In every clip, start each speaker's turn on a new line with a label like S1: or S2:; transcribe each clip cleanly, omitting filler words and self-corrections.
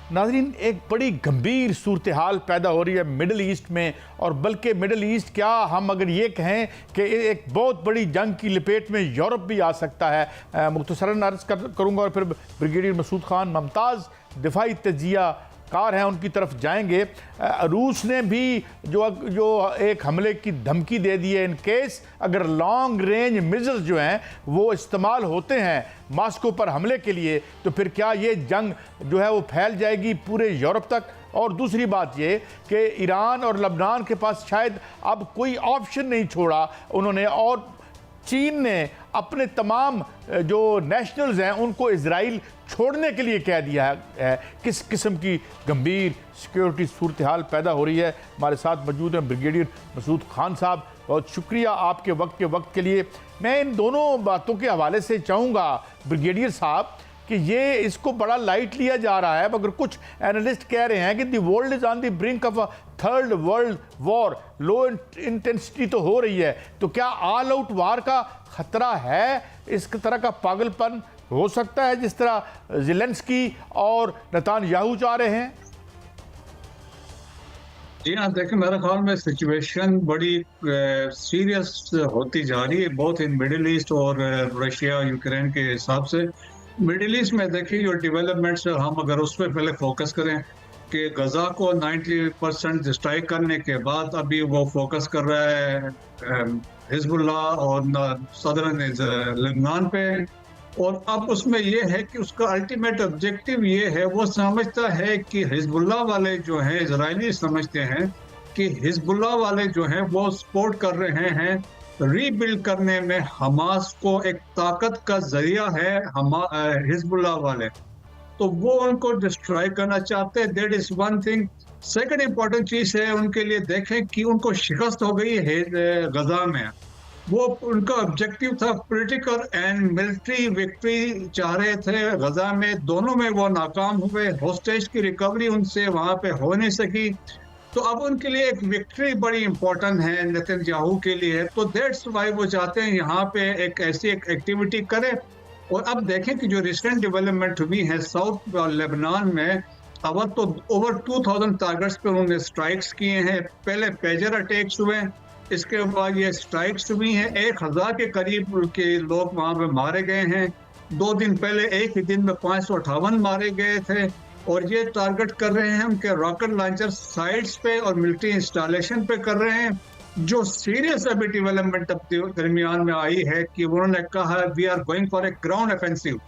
S1: नाज़रीन, एक बड़ी गंभीर सूरत हाल पैदा हो रही है मिडल ईस्ट में, और बल्कि मिडल ईस्ट क्या, हम अगर ये कहें कि एक बहुत बड़ी जंग की लपेट में यूरोप भी आ सकता है। मुख्तसरन अर्ज़ करूँगा और फिर ब्रिगेडियर मसूद खान मुमताज़ दिफाई तजिया कार हैं उनकी तरफ जाएंगे। रूस ने भी जो एक हमले की धमकी दे दी है, इन केस अगर लॉन्ग रेंज मिसाइल्स जो हैं वो इस्तेमाल होते हैं मॉस्को पर हमले के लिए, तो फिर क्या ये जंग जो है वो फैल जाएगी पूरे यूरोप तक। और दूसरी बात ये कि ईरान और लबनान के पास शायद अब कोई ऑप्शन नहीं छोड़ा उन्होंने, और चीन ने अपने तमाम जो नेशनल्स हैं उनको इजराइल छोड़ने के लिए कह दिया है। किस किस्म की गंभीर सिक्योरिटी सूरत हाल पैदा हो रही है। हमारे साथ मौजूद हैं ब्रिगेडियर मसूद खान साहब, बहुत शुक्रिया आपके वक्त के लिए। मैं इन दोनों बातों के हवाले से चाहूँगा ब्रिगेडियर साहब कि ये इसको बड़ा लाइट लिया जा रहा है, मगर कुछ एनालिस्ट कह रहे हैं कि the world is on the brink of a third world war, low intensity तो हो रही है, तो क्या ऑल आउट वार का खतरा है? इस तरह का पागलपन हो सकता है जिस तरह ज़ेलेंस्की और नेतन्याहू चाह रहे हैं?
S2: जी हाँ, देखिए मेरे ख्याल में सिचुएशन बड़ी सीरियस होती जा रही है, बहुत इन मिडिल ईस्ट और रशिया यूक्रेन के हिसाब से। मिडिल ईस्ट में देखिए जो डेवलपमेंट्स, हम अगर उस पर पहले फोकस करें कि गजा को 90% स्ट्राइक करने के बाद अभी वो फोकस कर रहा है हिजबुल्लाह और सदरन लेबनान पे, और अब उसमें ये है कि उसका अल्टीमेट ऑब्जेक्टिव ये है, वो समझता है कि हिजबुल्लाह वाले जो हैं, इजरायली समझते हैं कि हिजबुल्लाह वाले जो हैं वो सपोर्ट कर रहे हैं रीबिल्ड करने में हमास को, एक ताकत का जरिया है हिजबुल्लाह वाले, तो वो उनको डिस्ट्रॉय करना चाहते हैं। That is one thing. Second important चीज है उनके लिए, देखें कि उनको शिकस्त हो गई है गजा में, वो उनका ऑब्जेक्टिव था पॉलिटिकल एंड मिलिट्री विक्ट्री चाह रहे थे गजा में, दोनों में वो नाकाम हुए। होस्टेज की रिकवरी उनसे वहां पे हो नहीं सकी, तो अब उनके लिए एक विक्ट्री बड़ी इंपॉर्टेंट है नेतन्याहू के लिए, तो दैट्स वाई वो चाहते हैं यहाँ पे एक ऐसी एक एक्टिविटी करें। और अब देखें कि जो रिसेंट डेवलपमेंट हुई है साउथ लेबनान में, अब तो ओवर 2000 टारगेट्स पे उन्होंने स्ट्राइक्स किए हैं। पहले पेजर अटैक्स हुए, इसके बाद ये स्ट्राइक्स हुई हैं, 1000 के करीब के लोग वहाँ पे मारे गए हैं। 2 दिन पहले एक ही दिन में 558 मारे गए थे। और ये टारगेट कर रहे हैं उनके रॉकेट लॉन्चर साइट्स पे और मिलिट्री इंस्टॉलेशन पे कर रहे हैं। जो सीरियस अभी डेवलपमेंट दरमियान में आई है कि उन्होंने कहा we are going for a ground offensive.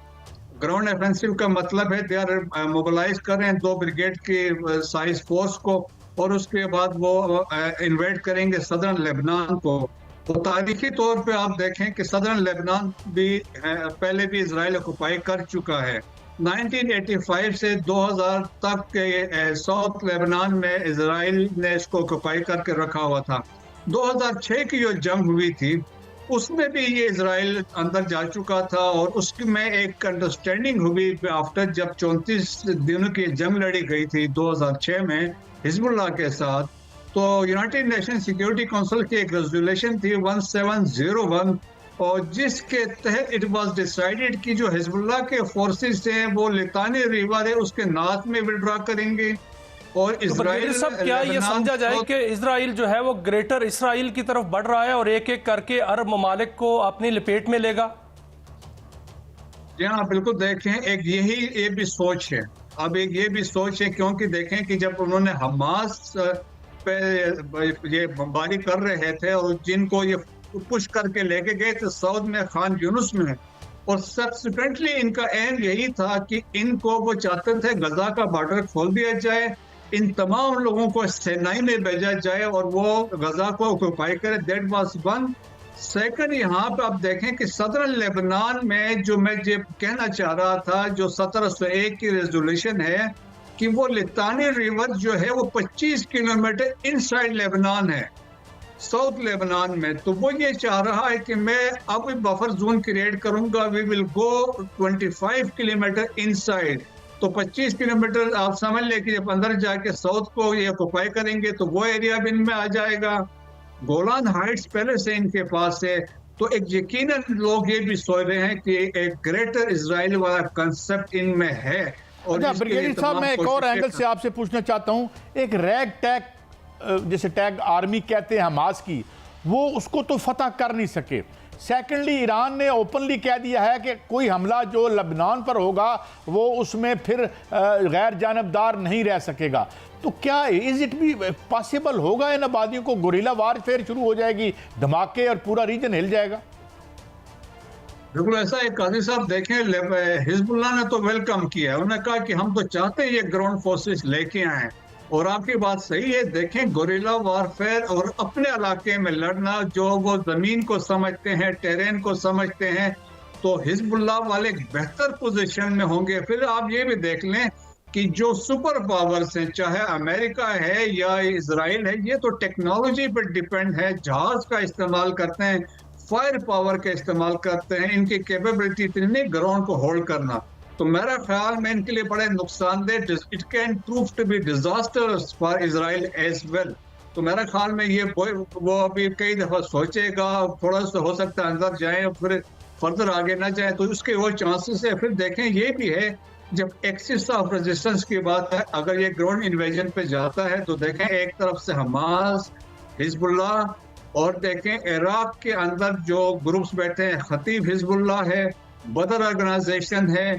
S2: Ground offensive का मतलब है दे आर मोबिलाइज कर रहे हैं 2 ब्रिगेड के साइज फोर्स को, और उसके बाद वो इन्वेड करेंगे सदर्न लेबनान को। तो तारीखी तौर पे आप देखें कि सदर्न लेबनान भी पहले भी इजराइल ऑक्युपाई कर चुका है। 1985 से 2000 तक के साउथ लेबनान में इजराइल ने इसको ऑक्युपाई करके रखा हुआ था। 2006 की जो जंग हुई थी उसमें भी ये इजराइल अंदर जा चुका था, और उसमें एक अंडरस्टैंडिंग हुई आफ्टर, जब 34 दिनों की जंग लड़ी गई थी 2006 में हिजबुल्लाह के साथ, तो यूनाइटेड नेशन सिक्योरिटी काउंसिल की एक रेजोल्यूशन थी 1701, और जिसके तहत इट वाज डिसाइडेड कि जो हिजबुल्लाह के फोर्सेस हैं वो लितानी रिवर है उसके नॉर्थ में विड्रॉ करेंगे, और इजराइल
S3: सब क्या ये समझा जाए कि इजराइल जो है वो ग्रेटर इसराइल की तरफ बढ़ रहा है और एक एक करके अरब ममालिक को अपनी लपेट में लेगा?
S2: जी हाँ, बिल्कुल। देखें, एक ये भी सोच है, अब एक ये भी सोच है, क्योंकि देखें कि जब उन्होंने हमास पे ये बमबारी कर रहे थे और जिनको ये पुश करके लेके गए थे साउथ में खान यूनुस में, और सब्सिक्वेंटली इनका एम यही था कि इनको वो चाहते थे गजा का बॉर्डर खोल दिया जाए, इन तमाम लोगों को सेनाई में भेजा जाए और वो गजा को ऑक्युपाई करे। That was one. सेकंड, यहाँ पे आप देखें कि सदर्न लेबनान में जो मैं ये कहना चाह रहा था, जो 1701 की रेजोल्यूशन है कि वो लितानी रिवर जो है वो 25 किलोमीटर इनसाइड लेबनान है, साउथ लेबनान में, तो वो ये चाह रहा है कि मैं अब बफर जोन क्रिएट करूंगा, we will go 25 kilometer inside. तो 25 किलोमीटर आप समझ लें कि जब अंदर जाके साउथ को ये ऑक्युपाई करेंगे तो वो एरिया भी इनमें आ जाएगा। गोलान हाइट्स पहले से इनके पास है, तो एक यकीनन लोग ये भी सोच रहे हैं कि एक ग्रेटर इजराइल वाला कंसेप्ट इनमें है,
S1: अच्छा ब्रिगेडियर साहब, मैं एक और एंगल से आपसे पूछना चाहता हूं, एक रैग टैग जैसे टैग आर्मी कहते हैं हमास की, वो उसको तो फतह कर नहीं सके। सेकेंडली ईरान ने ओपनली कह दिया है कि कोई हमला जो लबनान पर होगा वो उसमें फिर गैर जानबदार नहीं रह सकेगा। तो क्या इज इट भी पॉसिबल होगा इन आबादियों को गोरिल्ला वारफेयर शुरू हो जाएगी, धमाके और पूरा रीजन हिल जाएगा?
S2: बिल्कुल ऐसा है काजी साहब। देखें, हिजबुल्लाह ने तो वेलकम किया है, उन्होंने कहा कि हम तो चाहते हैं ये ग्राउंड फोर्सेस लेके आए, और आपकी बात सही है। देखें, गोरिल्ला वारफेयर और अपने इलाके में लड़ना, जो वो जमीन को समझते हैं, टेरेन को समझते हैं, तो हिजबुल्लाह वाले एक बेहतर पोजीशन में होंगे। फिर आप ये भी देख लें कि जो सुपर पावर्स हैं, चाहे अमेरिका है या इजराइल है, ये तो टेक्नोलॉजी पर डिपेंड है, जहाज का इस्तेमाल करते हैं, फायर पावर का इस्तेमाल करते हैं, इनकी कैपेबिलिटी इतनी ग्राउंड को होल्ड करना। तो मेरा ख्याल में इनके लिए बड़े नुकसानदेह, it can prove to be disasters for Israel as well. तो मेरा ख्याल में ये वो अभी कई दफा सोचेगा, थोड़ा सा हो सकता है अंदर जाए, फिर फर्दर आगे ना जाए, तो उसके वो चांसेस है। फिर देखें, ये भी है जब एक्सिस ऑफ रेजिस्टेंस की बात है, अगर ये ग्राउंड इन्वेजन पे जाता है तो देखें एक तरफ से हमास, हिजबुल्लाह, और देखें इराक के अंदर जो ग्रुप्स बैठे हैं, खतीब हिजबुल्लाह है, बदर ऑर्गेनाइजेशन है,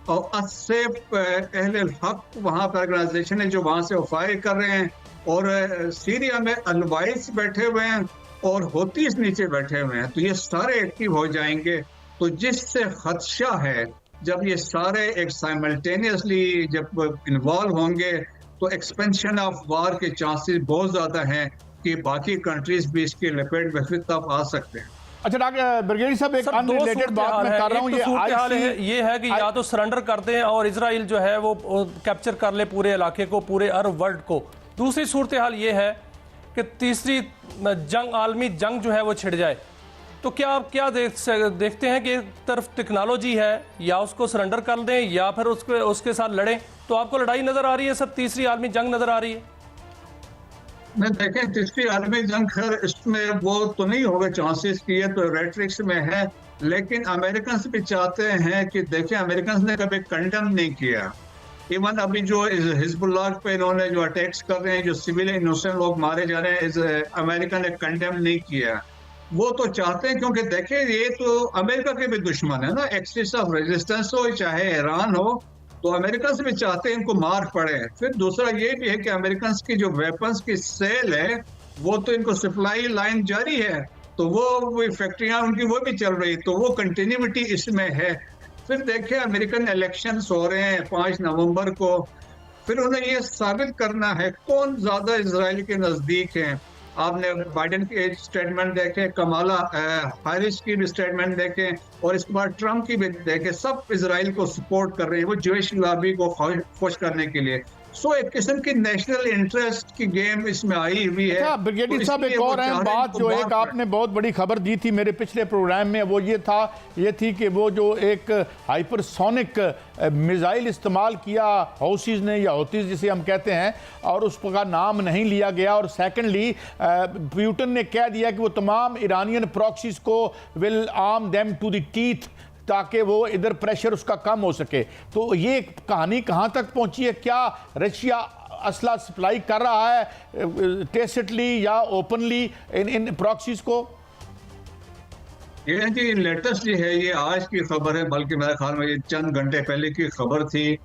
S2: और असैफ अहले हक वहाँ पर ऑर्गेनाइजेशन है जो वहाँ से फायर कर रहे हैं, और सीरिया में अलवाइस बैठे हुए हैं और होतीस नीचे बैठे हुए हैं। तो ये सारे एक्टिव हो जाएंगे। तो जिससे खदशा है, जब ये सारे एक साइमल्टेनियसली जब इन्वॉल्व होंगे तो एक्सपेंशन ऑफ वार के चांसेस बहुत ज़्यादा हैं कि बाकी कंट्रीज भी इसके लपेट में फिर तब आ सकते हैं।
S1: अच्छा डॉक्टर ब्रिगेडियर साहब, एक अनरिलेटेड बात मैं कर रहा हूं,
S3: ये है कि या तो सरेंडर कर दें और इजराइल जो है वो कैप्चर कर ले पूरे इलाके को, पूरे अरब वर्ल्ड को। दूसरी सूरत हाल ये है कि तीसरी जंग, आलमी जंग जो है वो छिड़ जाए। तो क्या आप क्या देखते हैं कि एक तरफ टेक्नोलॉजी है, या उसको सरेंडर कर दें या फिर उसके साथ लड़ें? तो आपको लड़ाई नजर आ रही है, सब तीसरी आलमी जंग नजर आ रही है?
S2: मैं देखें, तीसरी आलमी जंग खैर इसमें वो तो नहीं होगा चांसेस की, है तो रेट्रिक्स में है, लेकिन अमेरिकन भी चाहते हैं कि देखें, अमेरिकन ने कभी कंडेम नहीं किया। इवन अभी जो हिजबुल्लाह पे इन्होंने जो अटैक्स कर रहे हैं, जो सिविल इनोसेंट लोग मारे जा रहे हैं, अमेरिका ने कंडेम नहीं किया। वो तो चाहते हैं, क्योंकि देखें ये तो अमेरिका के भी दुश्मन है ना, एक्सिस ऑफ रेजिस्टेंस हो चाहे ईरान हो, तो अमेरिकन भी चाहते हैं इनको मार पड़े। फिर दूसरा ये भी है कि अमेरिकन की जो वेपन्स की सेल है वो तो इनको सप्लाई लाइन जारी है, तो वो फैक्ट्रियां उनकी वो भी चल रही, तो वो कंटिन्यूटी इसमें है। फिर देखें, अमेरिकन इलेक्शंस हो रहे हैं 5 नवंबर को, फिर उन्हें ये साबित करना है कौन ज्यादा इजराइल के नजदीक है। आपने बाइडेन के स्टेटमेंट देखे, कमाला हैरिस की भी स्टेटमेंट देखे, और इसके बाद ट्रम्प की भी देखे, सब इजराइल को सपोर्ट कर रहे हैं, वो ज्यूइश लॉबी को खुश करने के लिए। सो एक किस्म की नेशनल इंटरेस्ट की गेम इसमें आई हुई है।
S1: ब्रिगेडियर साहब, एक और अहम बात जो एक आपने बहुत बड़ी खबर दी थी मेरे पिछले प्रोग्राम में, वो ये थी कि वो जो एक हाइपरसोनिक मिसाइल इस्तेमाल किया हौसीज ने, या हौतीज जिसे हम कहते हैं, और उसका नाम नहीं लिया गया। और सेकेंडली पुतिन ने कह दिया कि वो तमाम ईरानियन प्रॉक्सीज को will arm them to the teeth, ताकि वो इधर प्रेशर उसका कम हो सके। तो ये कहानी कहाँ तक पहुंची है? क्या रशिया असला सप्लाई कर रहा है टेसिटली या ओपनली इन प्रॉक्सीज को?
S2: ये जी लेटेस्ट जो है, ये आज की खबर है, बल्कि मेरे ख्याल में ये चंद घंटे पहले की खबर थी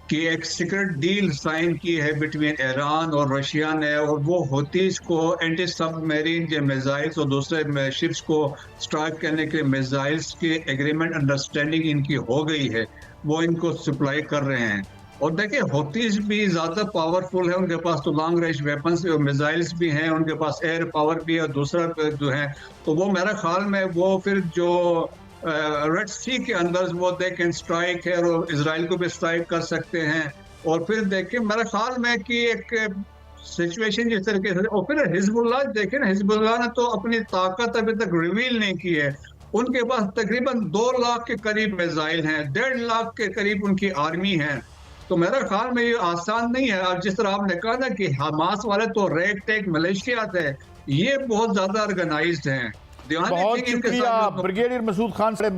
S2: कि एक सीक्रेट डील साइन की है बिटवीन ईरान और रशिया ने, और वो हौतीस को एंटी सबमरीन जो मिसाइल्स और दूसरे शिप्स को स्ट्राइक करने के मिसाइल्स की एग्रीमेंट अंडरस्टैंडिंग इनकी हो गई है, वो इनको सप्लाई कर रहे हैं। और देखिए, हौतीस भी ज़्यादा पावरफुल है, उनके पास तो लॉन्ग रेंज वेपन्स मिसाइल्स भी हैं, उनके पास एयर पावर भी है, और दूसरा जो है तो वो मेरा ख्याल में वो फिर जो रेड सी के अंदर वो दे कैन स्ट्राइक है, और इजराइल को भी स्ट्राइक कर सकते हैं। और फिर देखें, मेरे ख्याल में कि एक सिचुएशन जिस तरीके से, और फिर हिजबुल्लाह देखें ना, हिजबुल्लाह ने तो अपनी ताकत अभी तक रिवील नहीं की है। उनके पास तकरीबन 2 लाख के करीब मिसाइल हैं, 1.5 लाख के करीब उनकी आर्मी है। तो मेरे ख्याल में ये आसान नहीं है। अब जिस तरह आपने कहा ना कि हमास वाले तो रेग टेक मलेशिया थे, ये बहुत ज्यादा ऑर्गेनाइज्ड हैं।
S1: बहुत शुक्रिया ब्रिगेडियर मसूद खान साहब।